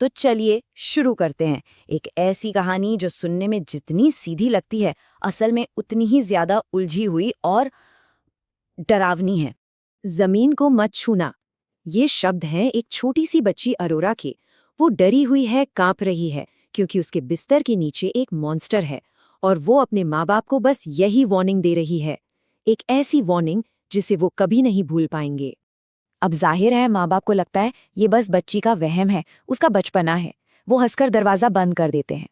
तो चलिए शुरू करते हैं। एक ऐसी कहानी जो सुनने में जितनी सीधी लगती है, असल में उतनी ही ज्यादा उलझी हुई और डरावनी है। जमीन को मत छूना, ये शब्द हैं एक छोटी सी बच्ची अरोरा के। वो डरी हुई है, कांप रही है, क्योंकि उसके बिस्तर के नीचे एक मॉन्स्टर है और वो अपने माँ बाप को बस यही वार्निंग दे रही है। एक ऐसी वार्निंग जिसे वो कभी नहीं भूल पाएंगे। अब जाहिर है माँ बाप को लगता है ये बस बच्ची का वहम है, उसका बचपना है। वो हंसकर दरवाजा बंद कर देते हैं।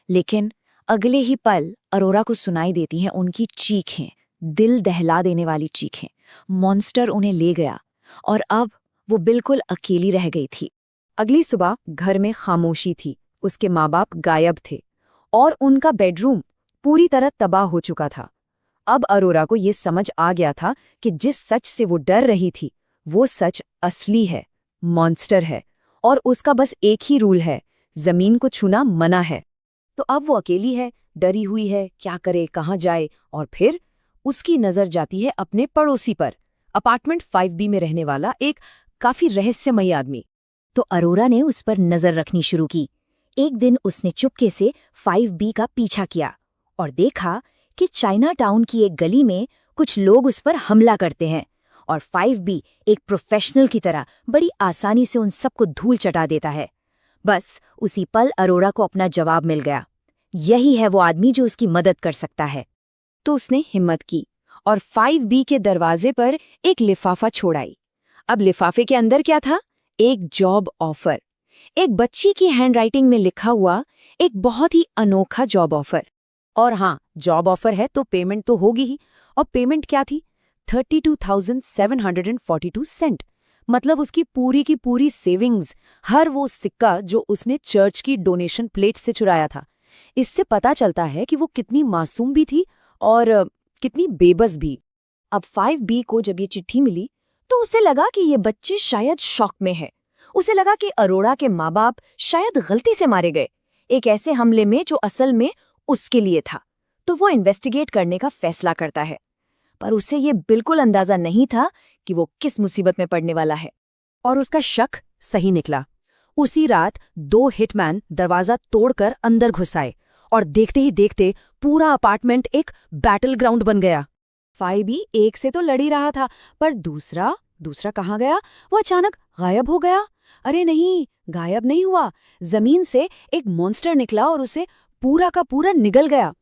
लेकिन अगले ही पल अरोरा को सुनाई देती हैं उनकी चीखें, दिल दहला देने वाली चीखें। मॉन्स्टर उन्हें ले गया और अब वो बिल्कुल अकेली रह गई थी। अगली सुबह घर में खामोशी थी। उसके माँ बाप गायब थे और उनका बेडरूम पूरी तरह तबाह हो चुका था। अब अरोरा को ये समझ आ गया था कि जिस सच से वो डर रही थी वो सच असली है, मॉन्स्टर है, और उसका बस एक ही रूल है, जमीन को छूना मना है। तो अब वो अकेली है, डरी हुई है, क्या करे, कहाँ जाए। और फिर उसकी नजर जाती है अपने पड़ोसी पर, अपार्टमेंट 5B में रहने वाला एक काफी रहस्यमयी आदमी। तो अरोरा ने उस पर नजर रखनी शुरू की। एक दिन उसने चुपके से 5B का पीछा किया और देखा कि चाइना टाउन की एक गली में कुछ लोग उस पर हमला करते हैं और 5B एक प्रोफेशनल की तरह बड़ी आसानी से उन सबको धूल चटा देता है। बस उसी पल अरोरा को अपना जवाब मिल गया। यही है वो आदमी जो उसकी मदद कर सकता है। तो उसने हिम्मत की और 5B के दरवाजे पर एक लिफाफा छोड़ाई। अब लिफाफे के अंदर क्या था? एक जॉब ऑफर। एक बच्ची की हैंडराइटिंग में लिखा हुआ एक बहुत ही अनोखा जॉब ऑफर। और हाँ, जॉब ऑफर है तो पेमेंट तो होगी ही। और पेमेंट क्या थी? 32,742 सेंट। मतलब उसकी पूरी की पूरी सेविंग्स, हर वो सिक्का जो उसने चर्च की डोनेशन प्लेट से चुराया था। इससे पता चलता है कि वो कितनी मासूम भी थी और कितनी बेबस भी। अब 5B को जब ये चिट्ठी मिली तो उसे लगा कि ये बच्चे शायद शॉक में है। उसे लगा कि अरोरा के माँ बाप शायद गलती से मारे गए, एक ऐसे हमले में जो असल में उसके लिए था। तो वो इन्वेस्टिगेट करने का फैसला करता है। पर उसे ये बिल्कुल अंदाजा नहीं था कि वो किस मुसीबत में पड़ने वाला है। और उसका शक सही निकला। उसी रात 2 हिटमैन दरवाजा तोड़कर अंदर घुस आए और देखते ही देखते पूरा अपार्टमेंट एक बैटल ग्राउंड बन गया। 5B एक से तो लड़ ही रहा था, पर दूसरा कहाँ गया? वो अचानक गायब हो गया। अरे नहीं, गायब नहीं हुआ। जमीन से एक मॉन्स्टर निकला और उसे पूरा का पूरा निगल गया।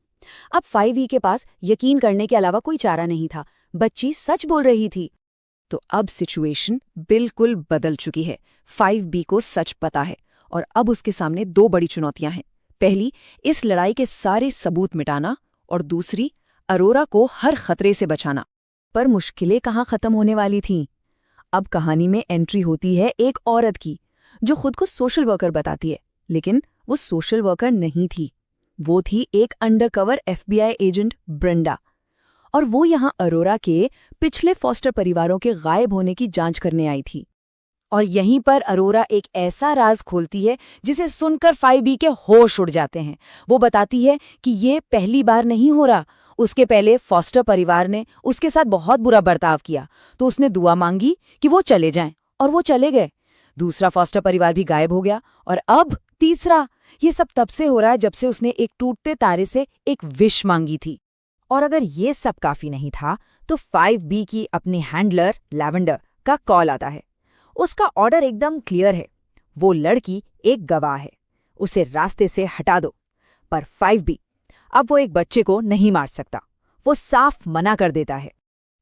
अब 5E के पास यकीन करने के अलावा कोई चारा नहीं था। बच्ची सच बोल रही थी। तो अब सिचुएशन बिल्कुल बदल चुकी है। 5B को सच पता है और अब उसके सामने 2 बड़ी चुनौतियां हैं। पहली, इस लड़ाई के सारे सबूत मिटाना, और दूसरी, अरोरा को हर खतरे से बचाना। पर मुश्किलें कहाँ खत्म होने वाली थीं। अब कहानी में एंट्री होती है एक औरत की, जो खुद को सोशल वर्कर बताती है, लेकिन वो सोशल वर्कर नहीं थी। वो थी एक अंडरकवर FBI एजेंट, ब्रेंडा। और वो यहाँ अरोरा के पिछले फॉस्टर परिवारों के गायब होने की जांच करने आई थी। और यहीं पर अरोरा एक ऐसा राज खोलती है जिसे सुनकर 5B के होश उड़ जाते हैं। वो बताती है कि ये पहली बार नहीं हो रहा। उसके पहले फॉस्टर परिवार ने उसके साथ बहुत बुरा बर्ताव किया, तो उसने दुआ मांगी कि वो चले जाएं, और वो चले गए। दूसरा फॉस्टर परिवार भी गायब हो गया, और अब तीसरा। ये सब तब से हो रहा है जब से उसने एक टूटते तारे से एक विश मांगी थी। और अगर ये सब काफी नहीं था तो 5B की अपनी हैंडलर लैवेंडर का कॉल आता है। उसका ऑर्डर एकदम क्लियर है। वो लड़की एक गवाह है, उसे रास्ते से हटा दो। पर 5B अब वो एक बच्चे को नहीं मार सकता। वो साफ मना कर देता है।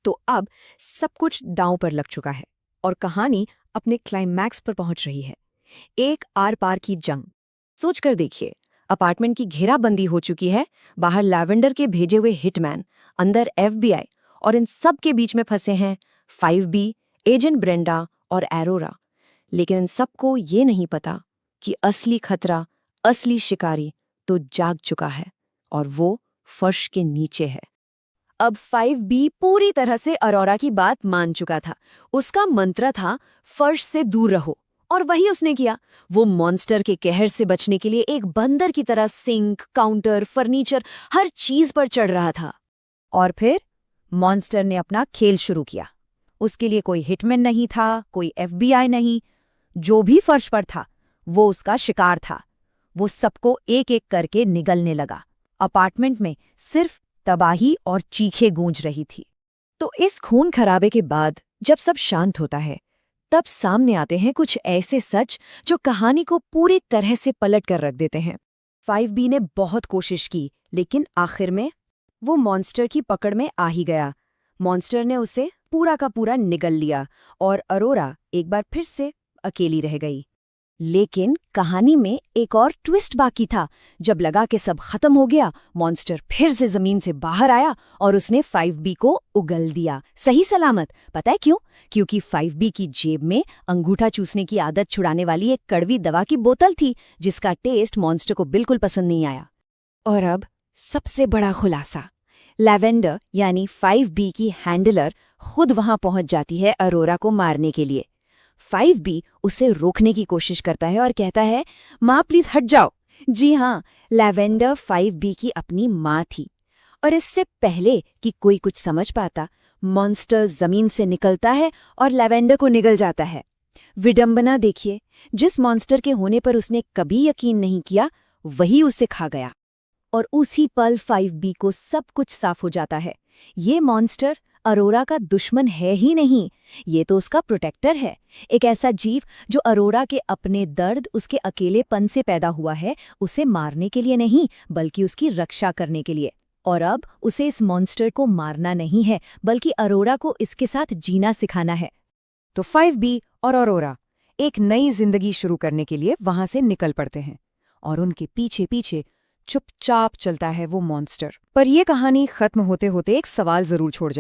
तो अब सब कुछ दांव पर लग चुका है और कहानी अपने क्लाइमैक्स पर पहुंच रही है। एक आर पार की जंग। सोच कर देखिए, अपार्टमेंट की घेराबंदी हो चुकी है, बाहर लैवेंडर के भेजे हुए हिटमैन, अंदर FBI, और इन सब के बीच में फंसे हैं 5B, एजेंट ब्रेंडा और अरोरा। लेकिन इन सबको ये नहीं पता कि असली खतरा, असली शिकारी तो जाग चुका है, और वो फर्श के नीचे है। अब 5B पूरी तरह से अरोरा की बात मान चुका था। उसका मंत्र था फर्श से दूर रहो, और वही उसने किया। वो मॉन्स्टर के कहर से बचने के लिए एक बंदर की तरह सिंक, काउंटर, फर्नीचर, हर चीज पर चढ़ रहा था। और फिर मॉन्स्टर ने अपना खेल शुरू किया। उसके लिए कोई हिटमैन नहीं था, कोई FBI नहीं। जो भी फर्श पर था वो उसका शिकार था। वो सबको एक एक करके निगलने लगा। अपार्टमेंट में सिर्फ तबाही और चीखें गूंज रही थी। तो इस खून खराबे के बाद जब सब शांत होता है, तब सामने आते हैं कुछ ऐसे सच जो कहानी को पूरी तरह से पलट कर रख देते हैं। 5B ने बहुत कोशिश की, लेकिन आखिर में वो मॉन्स्टर की पकड़ में आ ही गया। मॉन्स्टर ने उसे पूरा का पूरा निगल लिया और अरोरा एक बार फिर से अकेली रह गई। लेकिन कहानी में एक और ट्विस्ट बाकी था। जब लगा कि सब खत्म हो गया, मॉन्स्टर फिर से जमीन से बाहर आया और उसने 5B को उगल दिया, सही सलामत। पता है क्यों? क्योंकि 5B की जेब में अंगूठा चूसने की आदत छुड़ाने वाली एक कड़वी दवा की बोतल थी, जिसका टेस्ट मॉन्स्टर को बिल्कुल पसंद नहीं आया। और अब सबसे बड़ा खुलासा। लैवेंडर यानी 5B की हैंडलर खुद वहां पहुंच जाती है अरोरा को मारने के लिए। 5B उसे रोकने की कोशिश करता है और कहता है, माँ प्लीज हट जाओ। जी हाँ, लैवेंडर 5B की अपनी माँ थी। और इससे पहले कि कोई कुछ समझ पाता, मॉन्स्टर जमीन से निकलता है और लैवेंडर को निगल जाता है। विडंबना देखिए, जिस मॉन्स्टर के होने पर उसने कभी यकीन नहीं किया, वही उसे खा गया। और उसी पल 5B को सब कुछ साफ हो जाता है। ये मॉन्स्टर अरोरा का दुश्मन है ही नहीं, ये तो उसका प्रोटेक्टर है। एक ऐसा जीव जो अरोरा के अपने दर्द, उसके अकेलेपन से पैदा हुआ है, उसे मारने के लिए नहीं, बल्कि उसकी रक्षा करने के लिए। और अब उसे इस मॉन्स्टर को मारना नहीं है, बल्कि अरोरा को इसके साथ जीना सिखाना है। तो 5B और अरोरा एक नई जिंदगी शुरू करने के लिए वहां से निकल पड़ते हैं, और उनके पीछे पीछे चुपचाप चलता है वो मॉन्स्टर। पर यह कहानी खत्म होते होते एक सवाल जरूर छोड़